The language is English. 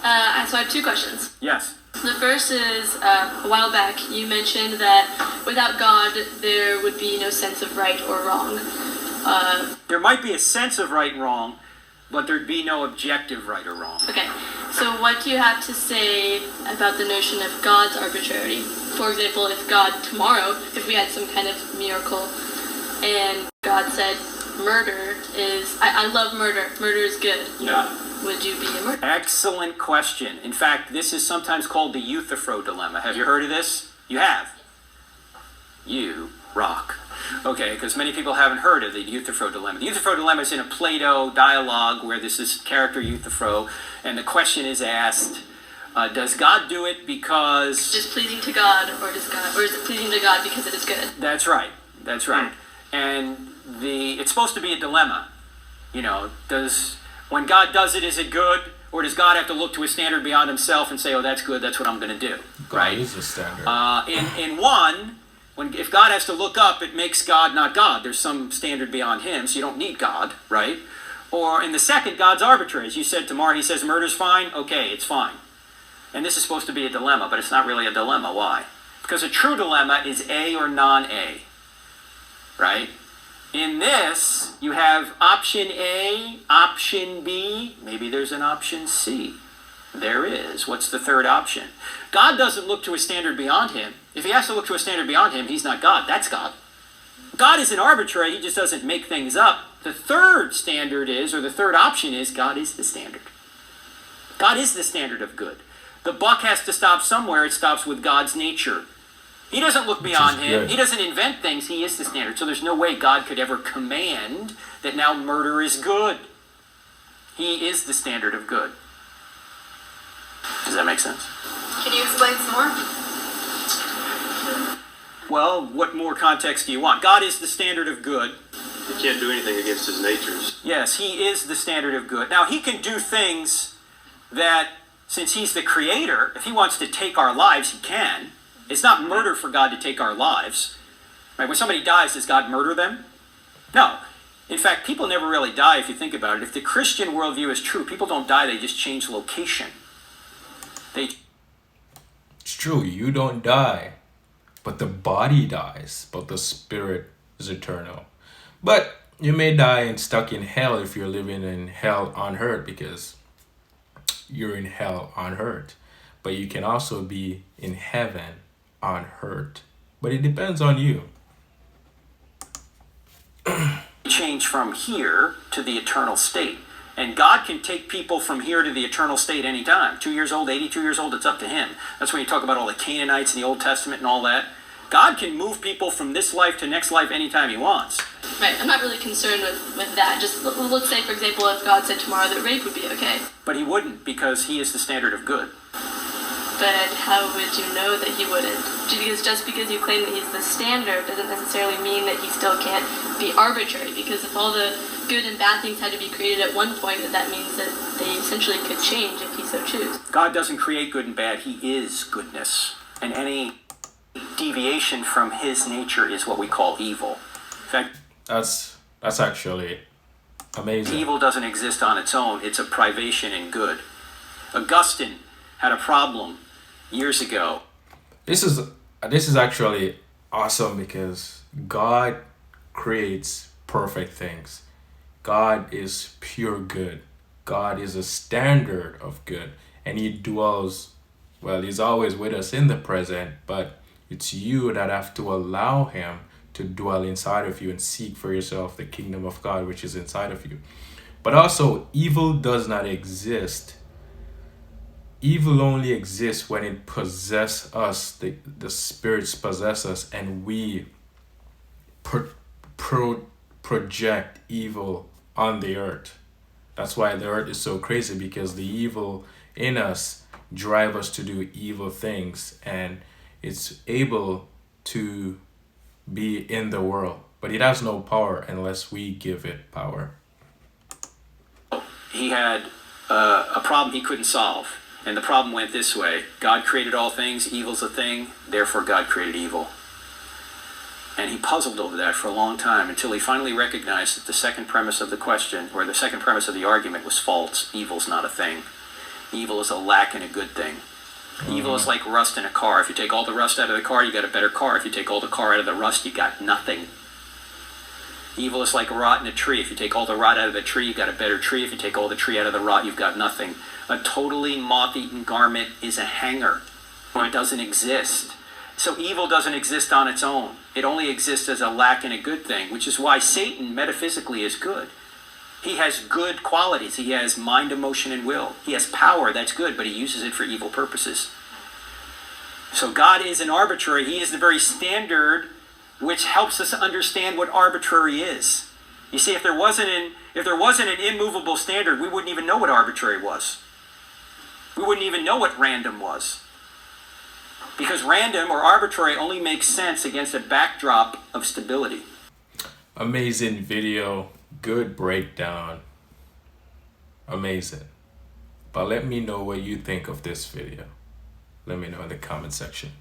So I have two questions. Yes. The first is, a while back, you mentioned that without God, there would be no sense of right or wrong. There might be a sense of right and wrong, but there'd be no objective right or wrong. Okay, so what do you have to say about the notion of God's arbitrarity? For example, if God tomorrow, if we had some kind of miracle, and God said, murder is, I love murder, murder is good. Yeah. Would you be a murderer? Excellent question. In fact, this is sometimes called the Euthyphro dilemma. Have you heard of this? You have? You rock. Okay, because many people haven't heard of the Euthyphro dilemma. The Euthyphro dilemma is in a Plato dialogue where there's this character Euthyphro, and the question is asked, does God do it because... Just pleasing to God, or is it pleasing to God because it is good? That's right. That's right. And it's supposed to be a dilemma. You know, when God does it, is it good? Or does God have to look to a standard beyond himself and say, oh, that's good, that's what I'm going to do? God is a standard. In one, if God has to look up, it makes God not God. There's some standard beyond him, so you don't need God, right? Or in the second, God's arbitrary. As you said tomorrow, he says murder's fine. Okay, it's fine. And this is supposed to be a dilemma, but it's not really a dilemma. Why? Because a true dilemma is A or non-A, right? In this, you have option A, option B, maybe there's an option C. There is. What's the third option? God doesn't look to a standard beyond him. If he has to look to a standard beyond him, he's not God. That's God. God isn't arbitrary. He just doesn't make things up. The third standard is, or the third option is, God is the standard. God is the standard of good. The buck has to stop somewhere. It stops with God's nature. He doesn't look beyond him. Good. He doesn't invent things. He is the standard. So there's no way God could ever command that now murder is good. He is the standard of good. Does that make sense? Can you explain some more? Well, what more context do you want? God is the standard of good. He can't do anything against his natures. Yes, he is the standard of good. Now, he can do things that, since he's the creator, if he wants to take our lives, he can. It's not murder for God to take our lives. Right? When somebody dies, does God murder them? No. In fact, people never really die if you think about it. If the Christian worldview is true, people don't die, they just change location. It's true, you don't die, but the body dies, but the spirit is eternal. But you may die and stuck in hell if you're living in hell on earth, because you're in hell on earth. But you can also be in heaven on earth. But it depends on you. Change from here to the eternal state. And God can take people from here to the eternal state anytime. 2 years old, 82 years old, it's up to him. That's when you talk about all the Canaanites in the Old Testament and all that. God can move people from this life to next life anytime he wants. Right, I'm not really concerned with that. Just let's say, for example, if God said tomorrow that rape would be okay. But he wouldn't, because he is the standard of good. But how would you know that he wouldn't? Because just because you claim that he's the standard doesn't necessarily mean that he still can't be arbitrary. Because if all the good and bad things had to be created at one point, that means that they essentially could change if he so choose. God doesn't create good and bad. He is goodness. And any deviation from his nature is what we call evil. In fact, That's actually amazing. evil doesn't exist on its own. It's a privation in good. Augustine had a problem years ago. This is actually awesome, because God creates perfect things. God is pure good. God is a standard of good, and he dwells, well, he's always with us in the present, but it's you that have to allow him to dwell inside of you and seek for yourself the kingdom of God, which is inside of you. But also, evil does not exist. Evil only exists when it possesses us, the spirits possess us, and we project evil on the earth. That's why the earth is so crazy, because the evil in us drive us to do evil things, and it's able to be in the world, but it has no power unless we give it power. He had a problem he couldn't solve. And the problem went this way. God created all things, evil's a thing, therefore God created evil. And he puzzled over that for a long time until he finally recognized that the second premise of the question, or the second premise of the argument, was false. Evil's not a thing. Evil is a lack in a good thing. Evil is like rust in a car. If you take all the rust out of the car, you got a better car. If you take all the car out of the rust, you got nothing. Evil is like rot in a tree. If you take all the rot out of the tree, you got a better tree. If you take all the tree out of the rot, you've got nothing. A totally moth-eaten garment is a hanger. It doesn't exist. So evil doesn't exist on its own. It only exists as a lack in a good thing, which is why Satan metaphysically is good. He has good qualities. He has mind, emotion, and will. He has power, that's good, but he uses it for evil purposes. So God isn't arbitrary. He is the very standard which helps us understand what arbitrary is. You see, if there wasn't an immovable standard, we wouldn't even know what arbitrary was. We wouldn't even know what random was. Because random or arbitrary only makes sense against a backdrop of stability. Amazing video, good breakdown. Amazing. But let me know what you think of this video. Let me know in the comment section.